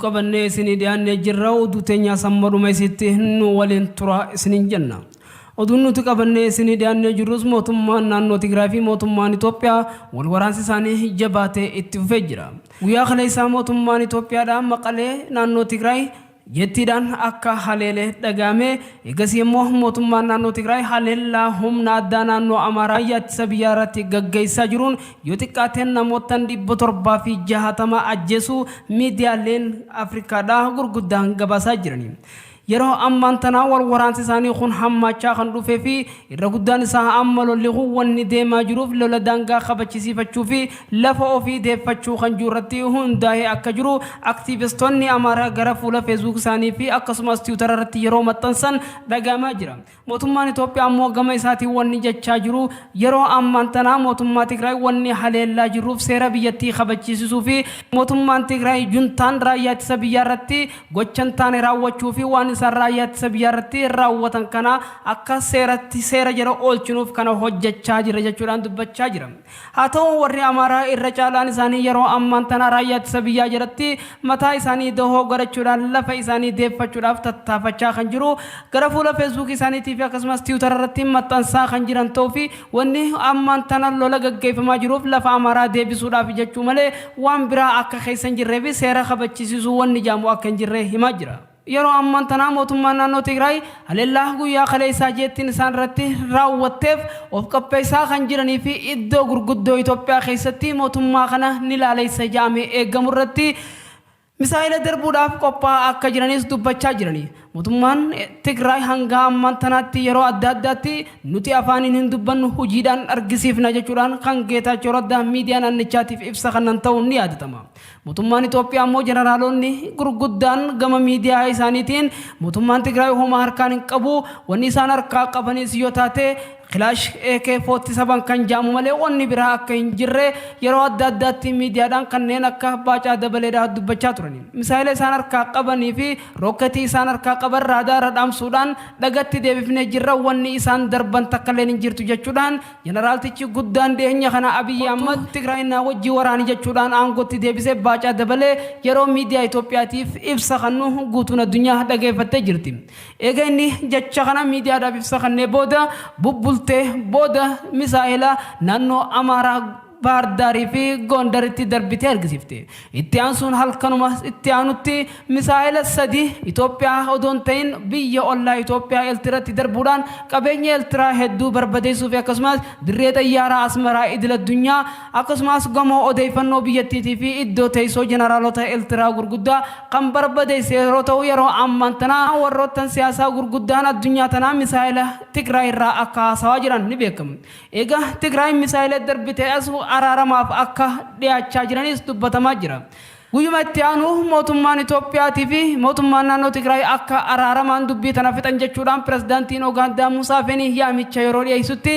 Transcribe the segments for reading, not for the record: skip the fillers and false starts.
qabanne isinii dhiyaannee jirra oduu teenya sammadhuma isitti nu waliin tura isiniin jenna. Oduun nuti qabannee isinii dhiyaannee jirrus mootummaan naannoo Tigraay fi mootummaan Itoophiyaa wal waraansi isaanii jabaatee itti fufee jira. Guyyaa kaleessaa mootummaan Itoophiyaadhaan Maqalee naannoo Tigraay jettiidhaan akka haleelee dhagahame eegasii immoo mootummaan naannoo Tigraay haleellaa humna addaa naannoo Amaaraa ittisa biyyaa irratti gaggeessaa jiruun yoo xiqqaateen namoota 760 ajjeesuu miidiyaaleen Afrikaadhaa gurguddaan gabaasaa jirani. Yeroo ammaan tana wal waraansi isaanii kun hammaachaa kan dhufee fi irra guddaan isaa amma lolli wanni deemaa jiruuf lola daangaa kabachiisifachuu fi lafa ofii deeffachuu kan jiru irratti hundaa'ee akka jiru aktiivistoonni Amaaraa gara fuula Facebook isaanii fi akkasumas Twitter irratti yeroo maxxansan dhagahamaa jira. Mootummaan Itoophiyaa ammoo gama isaatiin wanni jechaa jiru yeroo ammaan tana mootummaa Tigraay wanni haleellaa jiruuf seera biyyattii kabachiisuu fi mootummaan Tigraay juntaan raayyaa ittisa biyyaa irratti gochan taane raawwachuu fi waan raayyaa ittisa biyyaa irratti raawwatan kana akka seera jara oolchuuf kana hojjechaa jira jechuudhaan dubbachaa jira. Haa ta'u warri Amaaraa irra caalaan isaanii yeroo ammaan tana raayyaa ittisa biyyaa jalatti mataa isaanii dahoo godhachuudhaan lafa isaanii deeffachuudhaaf tattaafachaa kan jiru gara fuula Facebook isaaniitii fi akkasumas Twitter irratti maxxansaa kan jiran ta'uu fi wanni ammaan tana lola gaggeeffamaa jiruuf lafa Amaaraa deebisuudhaaf jechuu malee waan biraa akka keessa hin jirree fi seera kabachiisuu wanni jaamu akka hin jirre himaa jira. Yeroo ammaan tana mootummaan naannoo Tigraay haleellaa guyyaa kaleessaa jettiin isaan irratti raawwatteef of qopheessaa kan jiranii fi iddoo gurguddoo Itoophiyaa keessatti mootummaa kana ni laaleessa jedhamee eegamu irratti misaa'ila darbuudhaaf qophaa'aa akka jiranis dubbachaa jiranii. Mootummaan Tigraay hanga ammaan tanaatti yeroo adda addaatti nuti afaaniin hin dubbannu hojiidhaan argisiifna jechuudhaan kan Geetaachoo Raddaa miidiyaa naannichaatiif ibsa kannan ta'uun ni yaadatama. Mootummaan Itoophiyaa ammoo jeneraalonni gurguddaan gama miidiyaa isaaniitiin mootummaan Tigraay homaa harkaan hin qabu wanni isaan harkaa qabanis yoo taate Clash AK47 kan jaamu malee wanni biraa akka hin jirre yeroo adda addaatti miidiyaadhaan kanneen akka Baacaa Dabaleedhaa dubbachaa turani. Misaa'ila isaan harkaa qabanii fi rokketii isaan harkaa qaban raadaara dhaamsuudhaan dhagatti deebifnee jirra wanni isaan darban takkaleen hin jirtu jechuudhaan jeneraaltichi guddaan dhiyeenya kana Abiyyi Ahmad Tigraay na wajji waraani jechuudhaan aangootti deebisee Baacaa Dabalee yeroo miidiyaa Itoophiyaatiif ibsa kannu guutuun addunyaa dhageeffattee jirti. Egaa inni jecha kana miidiyaadhaaf ibsa kannee booda booda misaa'ila naannoo Amaaraa Baardaarii fi Gondaritti darbitee argisiifte. Itti aansuun halkanuma itti aanutti misaa'ila 3 Itoophiyaa odoon ta'in biyya ollaa Itoophiyaa Eertiraatti darbuudhaan qabeenya Eertiraa hedduu barbadeessuu fi akkasumas dirree xayyaaraa Asmaraa idil addunyaa akkasumas gamoo odeeffannoo biyyattiitii fi iddoo teessoo jeneraalota Eertiraa gurguddaa kan barbadeesse yeroo ta'u yeroo ammaan tana warroottan siyaasaa gurguddaan addunyaa tanaa misaa'ila Tigraay irraa akka haasawaa jiran ni beekamu. Egaa Tigraay misaa'ila darbitee asu araaramaaf akka dhiyaachaa jiranis dubbatamaa jira. Guyyuma itti aanu mootummaan Itoophiyaatii fi mootummaan naannoo Tigraay akka araaramaan dubbii tana fixan jechuudhaan pirezidaantiin Ugaandaa Museveni yaamicha yeroo dhiyeessutti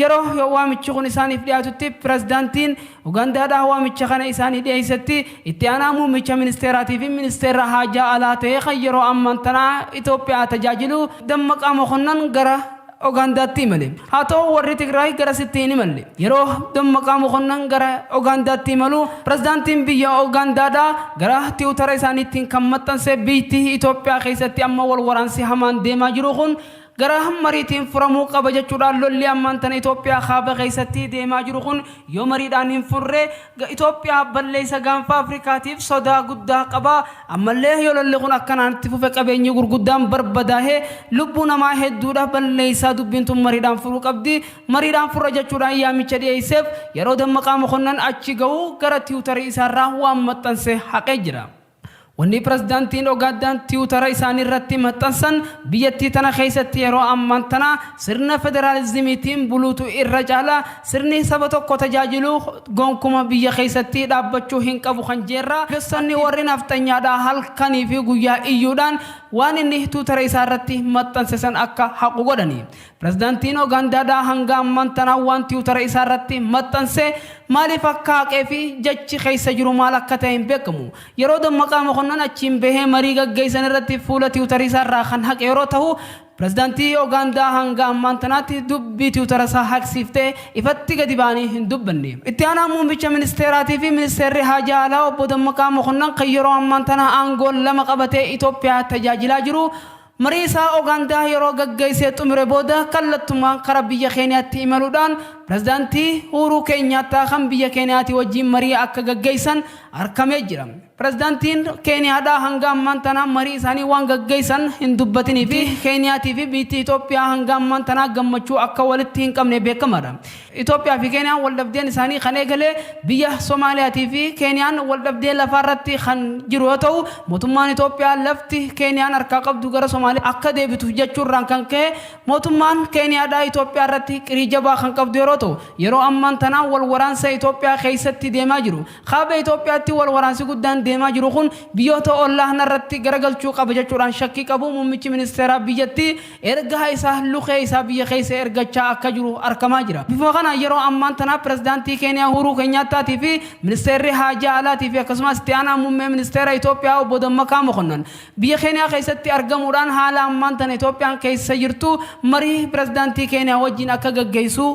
yeroo waamichi kun isaaniif dhiyaatutti pirezidaantiin Ugaandaadhaa waamicha kana isaanii dhiyeessetti itti aanaa muummicha ministeeraatii fi ministeera haajaa alaa ta'ee kan yeroo ammaan tana Itoophiyaa tajaajilu Dammaqaa Mokonnon gara Ugaandaatti imale. Haa ta'u warri Tigraay gara sitti hin imalle. Yeroo Dammaqaa Mokonnon gara Ugaandaatti imalu pirezidaantiin biyya Ugaandaadhaa gara Tiwutara isaaniitiin kan maxxanse biyyi Itoophiyaa keessatti amma wal waraansi hamaan deemaa jiru kun gara mariitiin furamuu qaba jechuudhaan lolli ammaan tana Itoophiyaa kaaba keessatti deemaa jiru kun yoo mariidhaan hin furre Itoophiyaa balleessa gaanfa Afrikaatiif sodaa guddaa qaba. Ammallee yoo lolli kun akkanaatti fufe qabeenyi gurguddaan barbadaahee lubbuu namaa hedduudha balleessaa dubbiin tun mariidhaan furuu qabdi. Mariidhaan furra jechuudhaan yaamicha dhiyeesseef yeroo Dammaqaa Mokonnon achi ga'u gara Tiwutarii isaarraa waan maxxanse haqee jira. Wanni pirezidaantiin Ugaandaan Tiwutara isaanii irratti maxxansan biyyattii tana keessatti yeroo ammaan tana sirna federaalizimiitiin buluutu irra caala sirni saba tokko tajaajilu gonkuma biyya keessatti dhaabbachuu hin qabu kan jeerra. Gosanni warri naftanyaadhaa halkanii fi guyyaa iyyuudhaan waan inni Tiwutara isaa irratti maxxanse san akka haqu godhani. Pirezidaantiin Ugaandaadhaa hanga ammaan tana waan Tiwutara isaa irratti maxxanse maaliif akka haqee fi jechi keessa jiru maal akka ta'e hin beekamu. Yeroo Dammaqaa Mokonnon achiin bahee marii gaggeessan irratti fuula Tiwutarii isaarraa kan haqe yeroo ta'u Prezidaantii Ugaandaa hanga ammaan tanaatti dubbii tiwutarasaa haqsiiftee ifatti gadi baanii hin dubbanne. Itti aanaa muummicha ministeeraatii fi ministeerri haajaa alaa obbo Dammaqaa Mokonnon kan yeroo ammaan tanaa aangoo lama qabatee Itoophiyaa tajaajilaa jiru. Mariisa Ugaandaa yeroo gaggeessee xumure booda kallattumaan karaa biyya Keeniyaatti imaluudhaan Prezidaantii Uhuru Keenyaattaa kan biyya Keeniyaatti wajjin marii akka gaggeessan argamee jira. Prezidaantiin Keeniyaadhaa hanga ammaan tanaa marii isaanii waan gaggeessan hin dubbatinii fi Keeniyaatii fi biyyi Itoophiyaa hanga ammaan tanaa gammachuu akka walitti hin qabne beekamaadha. Itoophiyaa fi Keeniyaan waldhabdeen isaanii kan eegale biyya Soomaaliyaatii fi Keeniyaan waldhabdee lafarratti kan jiru yoo ta'u mootummaan Itoophiyaa lafti Keeniyaan harkaa qabdu gara Soomaaliyaa akka deebitu jechuurraan kan ka'e mootummaan Keeniyaadhaa Itoophiyaa irratti qirii jabaa kan qabdu yeroo ta'u yeroo ammaan tanaa wal waraansa Itoophiyaa keessatti deemaa jiru. Kaaba Itoophiyaatti wal waraansi guddaan deemaa jiru kun biyyoota ollaa irratti garagalchuu qaba jechuudhaan shakkii qabu muummichi ministeeraa biyyattii ergaa isaa luqee isaa biyya keessa ergachaa akka jiru argamaa jira. Bifuma kana yeroo ammaan tanaa pirezidaantii Keeniyaa Uhuru Keenyaattaatii fi ministeerri haajaa alaatii fi akkasumas itti aanaa muummee ministeera Itoophiyaa obbo Dammaqaa Mokonnon biyya Keeniyaa keessatti argamuudhaan haala ammaan tana Itoophiyaan keessa jirtu marii pirezidaantii Keeniyaa wajjin akka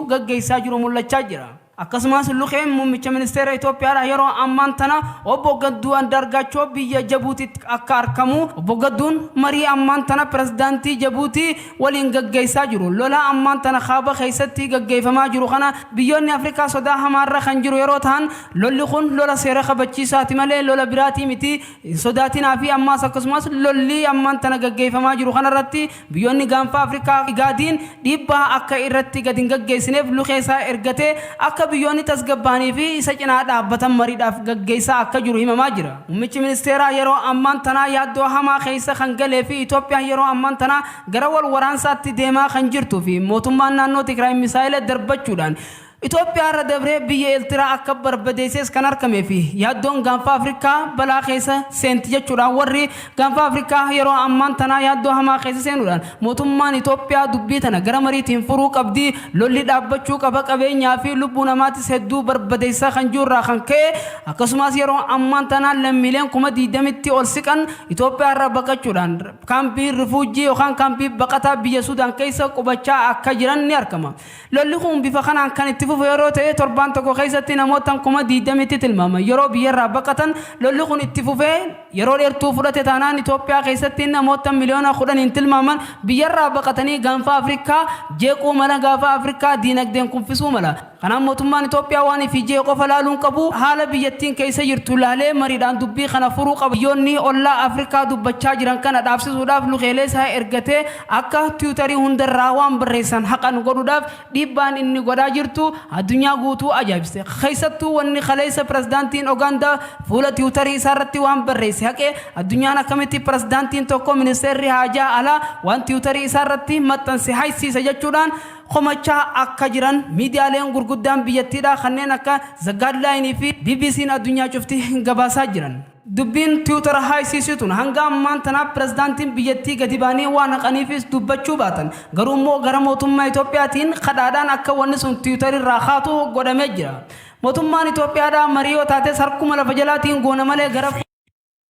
gaggeessaa jiru mul'achaa jira. Akkasumas luqeen muummicha ministeera Itoophiyaa yeroo ammaan tana obbo Gadduu Andargaachoo biyya Jabuutiitti akka argamu obbo Gadduun marii ammaan tana pirezidaantii Jabuutii waliin gaggeessaa jiru. Lola ammaan tana kaaba keessatti gaggeeffamaa jiru kana biyyoonni Afrikaa sodaa hamaarra kan jiru yeroo ta'an lolli kun lola seera kabachiisaati malee lola biraatii miti sodaatinaa fi ammaas akkasumas lolli ammaan tana gaggeeffamaa jiru kanarratti biyyoonni gaanfa Afrikaa igaadiin dhiibbaa akka irratti gadi hin gaggeessineef luqeessaa ergatee akka biyyoonni tasgabbaanii fi isa cinaa dhaabbatan mariidhaaf gaggeessaa akka jiru himamaa jira. Muummichi ministeeraa yeroo ammaan tanaa yaaddoo hamaa keessa kan galee fi Itoophiyaan yeroo ammaan tanaa gara wal waraansaatti deemaa kan jirtuu fi mootummaan naannoo Tigraay misaa'ila darbachuudhaan Itoophiyaa irra dabree biyya Eertiraa akka barbadeesses kan argamee fi yaaddoon gaanfa Afrikaa balaa keessa seenti jechuudhaan warri gaanfa Afrikaa yeroo ammaan tanaa yaaddoo hamaa keessa seenuudhaan mootummaan Itoophiyaa dubbii tana gara mariitiin furuu qabdi lolli dhaabbachuu qaba qabeenyaa fi lubbuu namaatis hedduu barbadeessaa kan jirurraa kan ka'e akkasumas yeroo ammaan tanaa lammiileen 20,000tti ol siqan Itoophiyaa irra baqachuudhaan kaampii rifuujii yookaan kaampii baqataa biyya Sudaan keessa qubachaa akka jiran ni argama. Lolli kun bifa kanaan kan itti yeroo ta'e torbaan tokko keessatti namoota 20,000tti tilmaama yeroo biyyarraa baqatan lolli kun itti fufee yeroo dheertuu fudhate taanaan Itoophiyaa keessatti namoota miliyoona 10 tilmaaman biyyarraa baqatanii gaanfa Afrikaa jeequu mala gaanfa Afrikaa diinagdeen kuffisuu mala. Kanaan mootummaan Itoophiyaa waan fi jeeqoo falaaluun qabu haala biyyattiin keessa jirtu laalee mariidhaan dubbii kana furuu qaba. Biyyoonni ollaa Afrikaa dubbachaa jiran kana dhaabsisuudhaaf luqeelee isaa ergatee akka tiwutarii hundarraa waan barreessan haqan godhuudhaaf dhiibbaan inni godhaa jirtu addunyaa guutuu ajaa'ibse. Keessattuu wanni kaleessa pirezidaantiin Ugaandaa fuula tiwutarii isaarratti waan barreesse haqee addunyaan akkamitti pirezidaantiin tokko ministeerri haajaa alaa waan tiwutarii isaarratti maxxanse haysiisa jechuudhaan komachaa akka jiran miidiyaaleen gurguddaan biyyattiidhaa kanneen akka The Guardian fi BBC'n addunyaa cufti gabaasaa jiran. Dubbiin tiwutara haysiisituun hanga ammaan tanaa pirezidaantiin biyyattii gadi baanii waan haqaniifis dubbachuu baatan garuu immoo gara mootummaa Itoophiyaatiin kadhaadhaan akka wanni sun tiwutarirraa haatu godhamee jira. Mootummaan Itoophiyaadhaa marii yoo taates harkuma lafa jalaatiin goona malee gara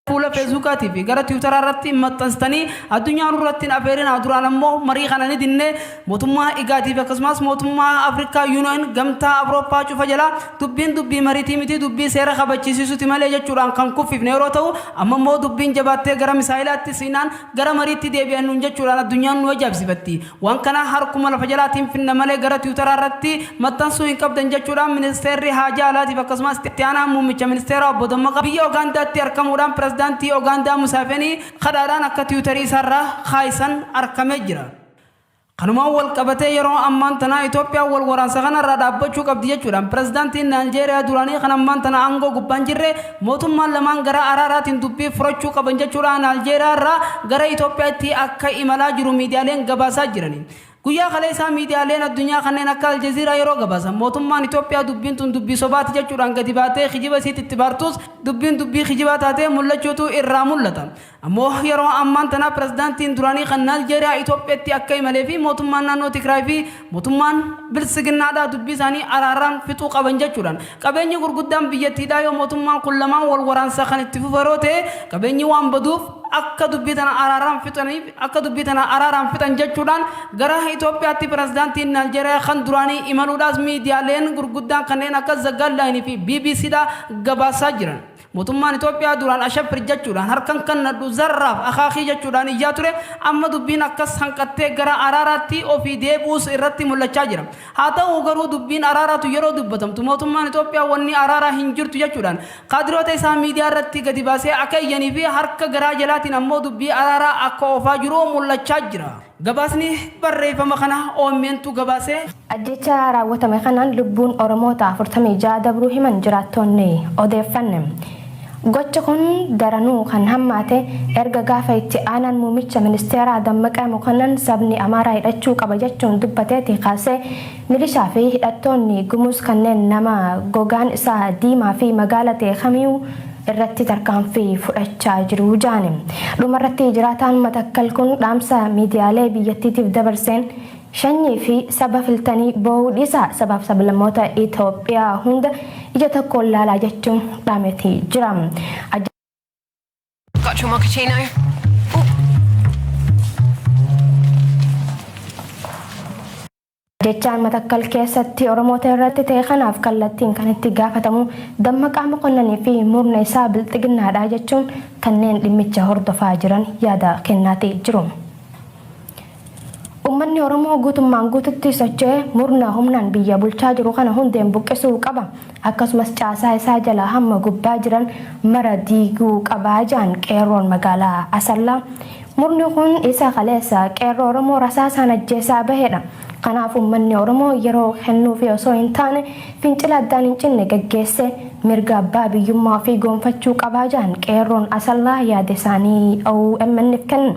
fuula feesbuukaatii fi gara tiwutaraa irratti maxxansitanii addunyaan irratti afeerina duraan ammoo marii kana ni dinne mootummaa igaatiif akkasumas mootummaa Afrikaa Yuuniyoon gamtaa Awurooppaa cufa jalaa dubbii mariitii miti dubbii seera kabachiisuuti malee jechuudhaan kan kuffifne yeroo ta'u amma immoo dubbiin jabaattee gara misaa'ilaatti siinaan gara mariitti deebi'an nuun jechuudhaan addunyaan nu ajaa'ibsifatti waan kana harkuma lafa jalaatiin finna malee gara tiwutaraa irratti maxxansuu hin qabdan jechuudhaan ministeerri haajaa alaatiif akkasumas itti aanaa muummicha ministeera obbo Dammaqaa biyya Ugaandaatti argamuudhaan pirezidaantii Ugaandaa Musaafenii kadhaadhaan akka tiwutarii isaarraa haayisan argamee jira. Kanuma wal qabatee yeroo ammaan tana Itoophiyaa wal waraansa kanarraa dhaabbachuu qabdi jechuudhaan pirezidaantiin Naayijeeriyaa duraanii kan ammaan tana aangoo gubbaan jirre mootummaan lamaan gara araaraatiin dubbii furachuu qaban jechuudhaan Naayijeeriyaa irraa gara Itoophiyaatti akka imalaa jiru miidiyaaleen gabaasaa jirani. Guyyaa kaleessaa miidiyaaleen addunyaa kanneen akka Aljazeeraa yeroo gabaasan mootummaan Itoophiyaa dubbiin tun dubbii sobaati jechuudhaan gadi baatee kijiba isiitti baartus dubbiin dubbii kijibaa taatee mul'achuutu irraa mul'ata. Ammoo yeroo ammaan tana pirezidaantiin duraanii kan Naayijeeriyaa Itoophiyaatti akka imalee fi mootummaan naannoo Tigraay fi mootummaan bilisiginnaadhaa dubbii isaanii araaraan fixuu qaban jechuudhaan qabeenyi gurguddaan biyyattiidhaa yoo mootummaan kun lamaan wal waraansa kan itti fufu yeroo ta'e qabeenyi waan baduuf akka dubbitan araaraan fixaniif akka dubbitan araaraan fixan jechuudhaan gara Itoophiyaatti pirezidaantiin Aljeeriyaa kan duraanii imaluudhaas miidiyaaleen gurguddaan kanneen akka Zagalaayinii fi BBCdha gabaasaa jiran. Mootummaan Itoophiyaa duraan ashafir jechuudhaan harkan kan nadhu zarraaf akaakii jechuudhaan iyyaa ture amma dubbiin akkas hanqattee gara araaraatti ofii deebuus irratti mul'achaa jira. Haa ta'u garuu dubbiin araaraatu yeroo dubbatamtu mootummaan Itoophiyaa wanni araaraa hin jirtu jechuudhaan kaadiroota isaa miidiyaa irratti gadi baasee akka iyyanii fi harka garaa jalaatiin ammoo dubbii araaraa akka oofaa jiru mul'achaa jira. Gabaasni barreeffama kana OMNtu gabaasee ajjecha raawwatame kanaan lubbuun Oromoota 46 dabruu himan jiraattonni odeeffanne. Gocha kun daranuu kan hammaate erga gaafa itti aanaan muummicha ministeeraa Dammaqaa Mokonnon sabni Amaaraa hidhachuu qaba jechuun dubbateeti kaasee milishaa fi hidhattoonni gumuus kanneen nama gogaan isaa diimaa fi magaala ta'e kamiyyuu irratti tarkaanfii fudhachaa jiru jaani. Dhumarratti jiraataan Matakkal kun dhaamsa miidiyaalee biyyattiitiif dabarseen shanyii fi saba filtanii boo'uu dhiisaa sabaaf sablammoota Itoophiyaa hunda ija tokkoon laalaa jechuun dhaametii jira. Jechaan Matakkal keessatti Oromoota irratti ta'e kanaaf kallattiin kan itti gaafatamu Dammaqaa Mokonnon fi murna isaa bilxiginnaadha jechuun kanneen dhimmicha hordofaa jiran yaada kennaatii jiru. Uummanni Oromoo guutummaan guututti socho'ee murna humnaan biyya bulchaa jiru kana hundeen buqqisuu qaba. Akkasumas caasaa isaa jala hamma gubbaa jiran mara diiguu qaba jaan qeerroon magaalaa Asallaa. Murni kun isa kaleessa qeerroo Oromoo rasaasaan ajjeesaa bahedha. Kanaaf uummanni Oromoo yeroo kennuu fi osoo hin taane fincila addaan hin cinne gaggeesse mirga abbaa biyyummaa ofii goonfachuu qaba jaan qeerroon Asallaa yaada isaanii OMN'f kennu.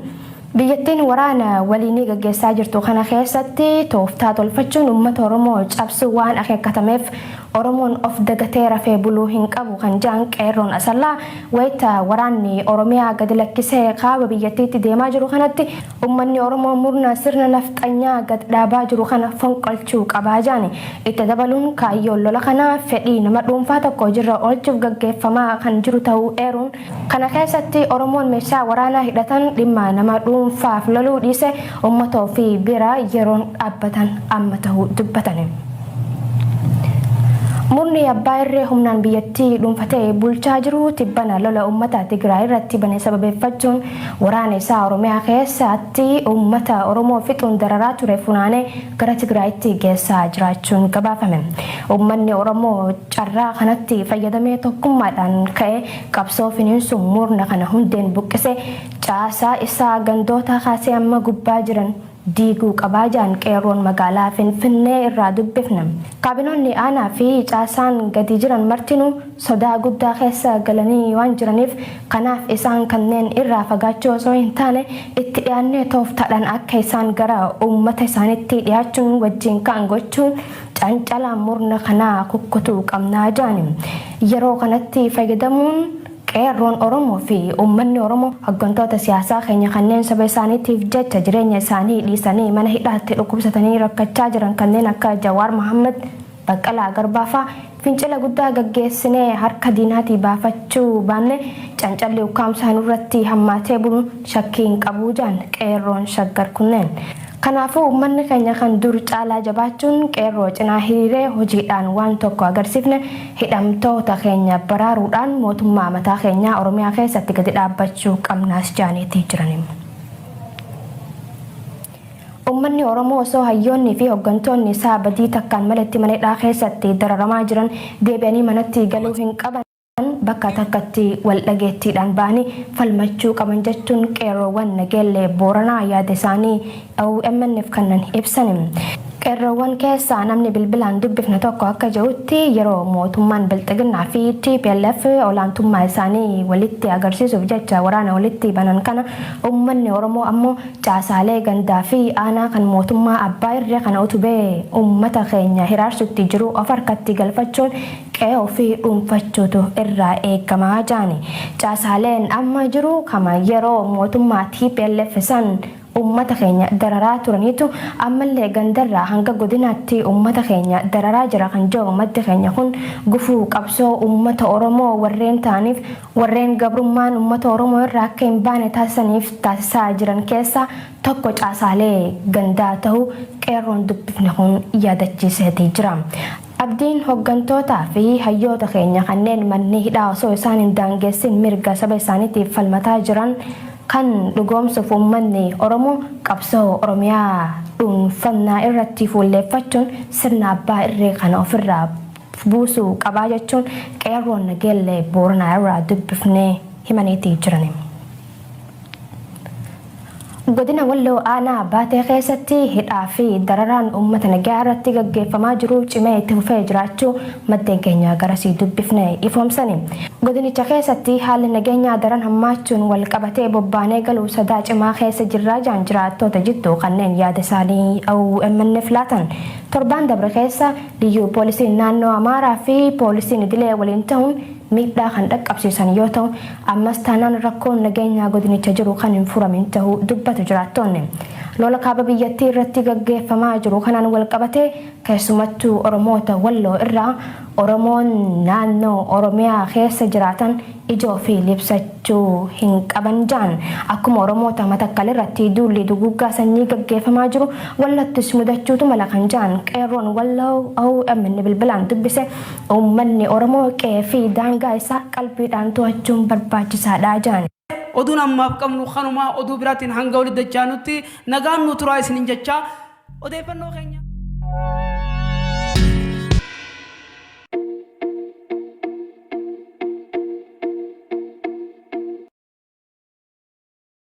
Biyyattiin waraana waliinii gaggeessaa jirtu kana keessatti tooftaa tolfachuun uummata Oromoo cabsuu waan akeekatameef Oromoon of dagatee rafee buluu hin qabu kan jaan qeerroon Asallaa wayita waraanni Oromiyaa gadi lakkisee kaaba biyyattiitti deemaa jiru kanatti uummanni Oromoo murna sirna nafxanyaa gad dhaabaa jiru kana fonqolchuu qabaa jaani. Itti dabaluun kaayyoon lola kana fedhii nama dhuunfaa tokko jirra oolchuuf gaggeeffamaa kan jiru ta'uu eeruun kana keessatti Oromoon meeshaa waraanaa hidhatan dhimma nama dhuunfaaf loluu dhiise uummata ofii bira yeroon dhaabbatan amma ta'uu dubbatani. Murni abbaa irree humnaan biyyattii dhuunfatee bulchaa jiru tibbana lola uummata Tigraay irratti bane sababeeffachuun waraana isaa Oromiyaa keessatti uummata Oromoo fixuun dararaa ture funaanee gara Tigraayitti geessaa jiraachuun gabaafame. Uummanni Oromoo carraa kanatti fayyadamee tokkummaadhaan ka'ee qabsoo finiinsuun murna kana hundeen buqqise caasaa isaa gandoota kaasee amma gubbaa jiran diiguu qabaa jaan qeerroon magaalaa Finfinnee irraa dubbifna. Kaabinoonni aanaa fi caasaan gadi jiran martinuu sodaa guddaa keessa galanii waan jiraniif kanaaf isaan kanneen irraa fagaachuu osoo hin taane itti dhiyaannee tooftaadhaan akka isaan gara uummata isaaniitti dhiyaachuun wajjin ka'an gochuun cancalaan murna kanaa kukkutuu qabnaa jaani. Yeroo kanatti fayyadamuun qeerroon Oromoo fi uummanni Oromoo hooggantoota siyaasaa keenya kanneen saba isaaniitiif jecha jireenya isaanii dhiisanii mana hidhaatti dhukkubsatanii rakkachaa jiran kanneen akka Jawaar Mohaammed, Baqqalaa Garbaa fa'aa fincila guddaa gaggeessinee harka diinaatii baafachuu baanne cancalli ukkaamsaa nurratti hammaatee buluun shakkiin qabuu jaan qeerroon shaggar kunneen. Kanaafuu uummanni keenya kan dur caalaa jabaachuun qeerroo cinaa hiriiree hojiidhaan waan tokko agarsiifne hidhamtoota keenya baraaruudhaan mootummaa mataa keenyaa Oromiyaa keessatti gadi dhaabbachuu qabnaas jaaniitii jiraniin. Uummanni Oromoo osoo hayyoonnii fi hooggantoonni isaa badii takkaan malatti mana hidhaa keessatti dararamaa jiran deebi'anii manatti galuu hin qaban. Bakka takkatti wal dhageettiidhaan ba'anii falmachuu qaban jechuun qeerroowwan nageellee Booranaa yaada isaanii OMN'f kannan ibsan. Qeerroowwan keessaa namni bilbilaan dubbifne tokko akka jedhutti yeroo mootummaan bilxiginnaa fi TPLF olaantummaa isaanii walitti agarsiisuuf jecha waraana walitti banan kana uummanni Oromoo ammoo caasaalee gandaa fi aanaa kan mootummaa abbaa irree kana utubee uummata keenya hiraarsutti jiru of harkatti galfachuun qe'ee ofii dhuunfachuutu irraa eegamaa jaani. Caasaaleen amma jiru kama yeroo mootummaa TPLF san ummata keenya dararaa turaniitu ammallee gandarraa hanga godinaatti ummata keenya dararaa jira kan jiru ummati keenya kun gufuu qabsoo ummata Oromoo warreen ta'aniif warreen gabrummaan ummata Oromoo irraa akka hin baane taasisaniif taasisaa jiran keessa tokko caasaalee gandaa ta'uu qeerroon dubbifne kun yaadachiiseetii jira. Abdiin hoggantootaa fi hayyoota keenya kanneen manni hidhaa osoo isaan hin daangessin mirga saba isaaniitiif falmataa jiran kan dhugoomsuuf uummanni Oromoo qabsoo Oromiyaa dhuunfannaa irratti fuulleeffachuun sirna abbaa irree kana ofirraa buusuu qabaa jechuun qeerroon nageellee Booranaa irraa dubbifnee himaniitii jiran. Godina Walloo aanaa baatee keessatti hidhaa fi dararaan uummata nagaa irratti gaggeeffamaa jiru cimee itti fufee jiraachuu maddeen keenya garasii dubbifne ifoomsani. Godinicha keessatti haalli nageenyaa daran hammaachuun wal qabatee bobbaanee galuu sadaa cimaa keessa jirraa jiraattota jidduu kanneen yaada isaanii OMN filatan. Torbaan dabre keessa liyyuu poolisiin naannoo Amaaraa fi poolisiin idilee waliin ta'uun miidhaa kan dhaqqabsiisan yoo ta'u ammas taanaan rakkoon nageenyaa godinicha jiru kan hin furamin ta'uu dubbatu jiraattonni. Lola kaaba biyyattii irratti gaggeeffamaa jiru kanaan wal qabatee keessumattuu Oromoota Walloo irraa Oromoon naannoo Oromiyaa keessa jiraatan ijoo fi libsachuu hin qaban jaan akkuma Oromoota Matakkal irratti duulli duguggaa sanyii gaggeeffamaa jiru Walloottis mudachuutu mala kan jaan qeerroon Walloo OMN bilbilaan dubbise uummanni Oromoo qe'ee fi daangaa isaa qalbiidhaan to'achuun barbaachisaadha jaan. Oduun ammaaf qabnu kanuma oduu biraatiin hanga walitti dachaanutti nagaan nu turaa isinin jecha odeeffannoo keenya